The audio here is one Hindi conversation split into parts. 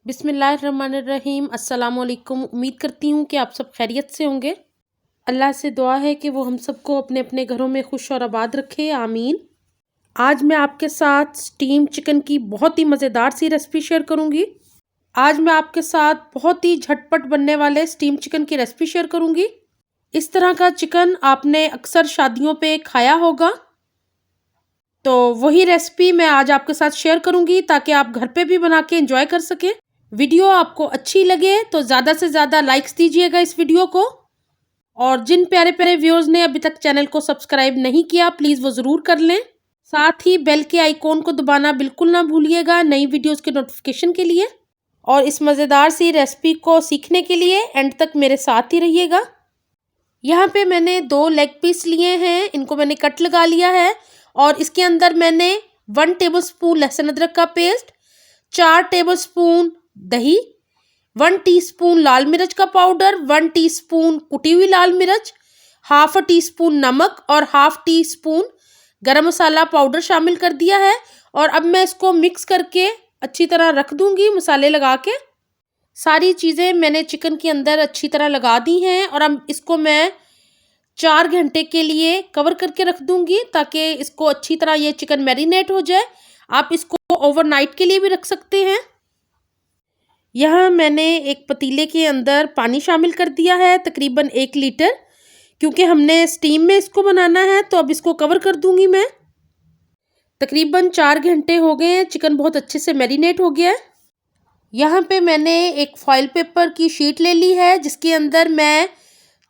बिस्मिल्लाहिर्रहमानिर्रहीम। अस्सलामुअलैकुम। उम्मीद करती हूँ कि आप सब खैरियत से होंगे। अल्लाह से दुआ है कि वो हम सबको अपने अपने घरों में खुश और आबाद रखे, आमीन। आज मैं आपके साथ स्टीम चिकन की बहुत ही मज़ेदार सी रेसिपी शेयर करूँगी। आज मैं आपके साथ बहुत ही झटपट बनने वाले स्टीम चिकन की रेसिपी शेयर करूँगी। इस तरह का चिकन आपने अक्सर शादियों पे खाया होगा, तो वही रेसिपी मैं आज आपके साथ शेयर करूँगी ताकि आप घर पे भी बना के एंजॉय कर सकें। वीडियो आपको अच्छी लगे तो ज़्यादा से ज़्यादा लाइक्स दीजिएगा इस वीडियो को, और जिन प्यारे प्यारे व्यूअर्स ने अभी तक चैनल को सब्सक्राइब नहीं किया प्लीज़ वो ज़रूर कर लें। साथ ही बेल के आइकॉन को दबाना बिल्कुल ना भूलिएगा नई वीडियोस के नोटिफिकेशन के लिए। और इस मज़ेदार सी रेसिपी को सीखने के लिए एंड तक मेरे साथ ही रहिएगा। यहाँ पे मैंने 2 लेग पीस लिए हैं, इनको मैंने कट लगा लिया है और इसके अंदर मैंने 1 टेबलस्पून लहसुन अदरक का पेस्ट, 4 टेबलस्पून दही, 1 टीस्पून लाल मिर्च का पाउडर, 1 टीस्पून कुटी हुई लाल मिर्च, हाफ टीस्पून नमक और हाफ टीस्पून गरम मसाला पाउडर शामिल कर दिया है। और अब मैं इसको मिक्स करके अच्छी तरह रख दूंगी मसाले लगा के। सारी चीज़ें मैंने चिकन के अंदर अच्छी तरह लगा दी हैं और अब इसको मैं 4 घंटे के लिए कवर करके रख दूंगी ताकि इसको अच्छी तरह ये चिकन मैरिनेट हो जाए। आप इसको ओवरनाइट के लिए भी रख सकते हैं। यहाँ मैंने एक पतीले के अंदर पानी शामिल कर दिया है, तकरीबन 1 लीटर, क्योंकि हमने स्टीम में इसको बनाना है। तो अब इसको कवर कर दूंगी मैं। तकरीबन 4 घंटे हो गए हैं, चिकन बहुत अच्छे से मैरिनेट हो गया है। यहाँ पे मैंने एक फॉइल पेपर की शीट ले ली है जिसके अंदर मैं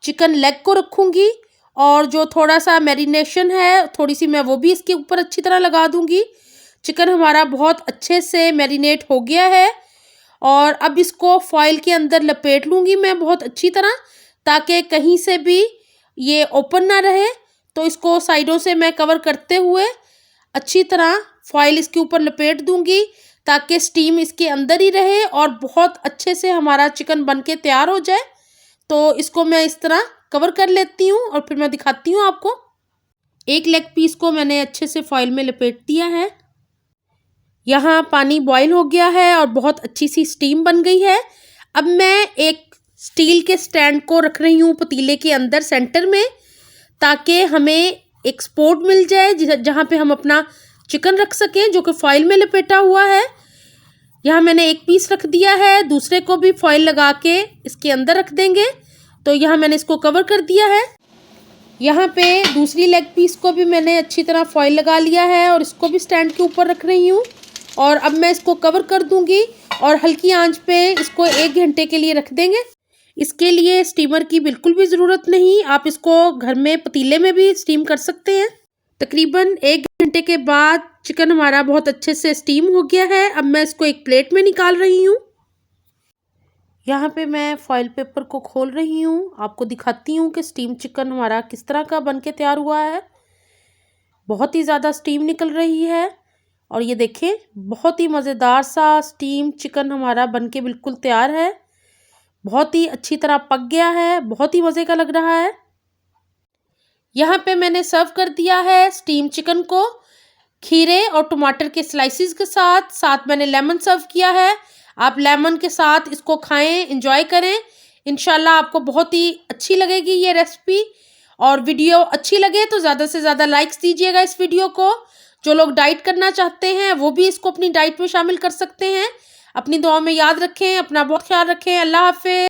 चिकन लेग को रखूँगी और जो थोड़ा सा मैरिनेशन है थोड़ी सी मैं वो भी इसके ऊपर अच्छी तरह लगा दूँगी। चिकन हमारा बहुत अच्छे से मैरिनेट हो गया है और अब इसको फॉइल के अंदर लपेट लूँगी मैं बहुत अच्छी तरह, ताकि कहीं से भी ये ओपन ना रहे। तो इसको साइडों से मैं कवर करते हुए अच्छी तरह फॉइल इसके ऊपर लपेट दूँगी ताकि स्टीम इसके अंदर ही रहे और बहुत अच्छे से हमारा चिकन बन के तैयार हो जाए। तो इसको मैं इस तरह कवर कर लेती हूँ और फिर मैं दिखाती हूँ आपको। एक लेग पीस को मैंने अच्छे से फॉइल में लपेट दिया है। यहाँ पानी बॉईल हो गया है और बहुत अच्छी सी स्टीम बन गई है। अब मैं एक स्टील के स्टैंड को रख रही हूँ पतीले के अंदर सेंटर में, ताकि हमें एक स्पॉट मिल जाए जहाँ पे हम अपना चिकन रख सकें जो कि फॉइल में लपेटा हुआ है। यहाँ मैंने एक पीस रख दिया है, दूसरे को भी फॉइल लगा के इसके अंदर रख देंगे। तो यहाँ मैंने इसको कवर कर दिया है। यहाँ पे दूसरी लेग पीस को भी मैंने अच्छी तरह फॉइल लगा लिया है और इसको भी स्टैंड के ऊपर रख रही हूँ। और अब मैं इसको कवर कर दूंगी और हल्की आंच पे इसको 1 घंटे के लिए रख देंगे। इसके लिए स्टीमर की बिल्कुल भी ज़रूरत नहीं, आप इसको घर में पतीले में भी स्टीम कर सकते हैं। तकरीबन 1 घंटे के बाद चिकन हमारा बहुत अच्छे से स्टीम हो गया है। अब मैं इसको एक प्लेट में निकाल रही हूँ। यहाँ पे मैं फॉइल पेपर को खोल रही हूँ, आपको दिखाती हूँ कि स्टीम चिकन हमारा किस तरह का बन के तैयार हुआ है। बहुत ही ज़्यादा स्टीम निकल रही है और ये देखें बहुत ही मज़ेदार सा स्टीम चिकन हमारा बनके बिल्कुल तैयार है। बहुत ही अच्छी तरह पक गया है, बहुत ही मज़े का लग रहा है। यहाँ पे मैंने सर्व कर दिया है स्टीम चिकन को खीरे और टमाटर के स्लाइसिस के साथ। साथ मैंने लेमन सर्व किया है। आप लेमन के साथ इसको खाएं, एंजॉय करें। इंशाल्लाह आपको बहुत ही अच्छी लगेगी ये रेसिपी। और वीडियो अच्छी लगे तो ज़्यादा से ज़्यादा लाइक्स दीजिएगा इस वीडियो को। जो लोग डाइट करना चाहते हैं वो भी इसको अपनी डाइट में शामिल कर सकते हैं। अपनी दुआ में याद रखें, अपना बहुत ख्याल रखें। अल्लाह हाफ़िज़।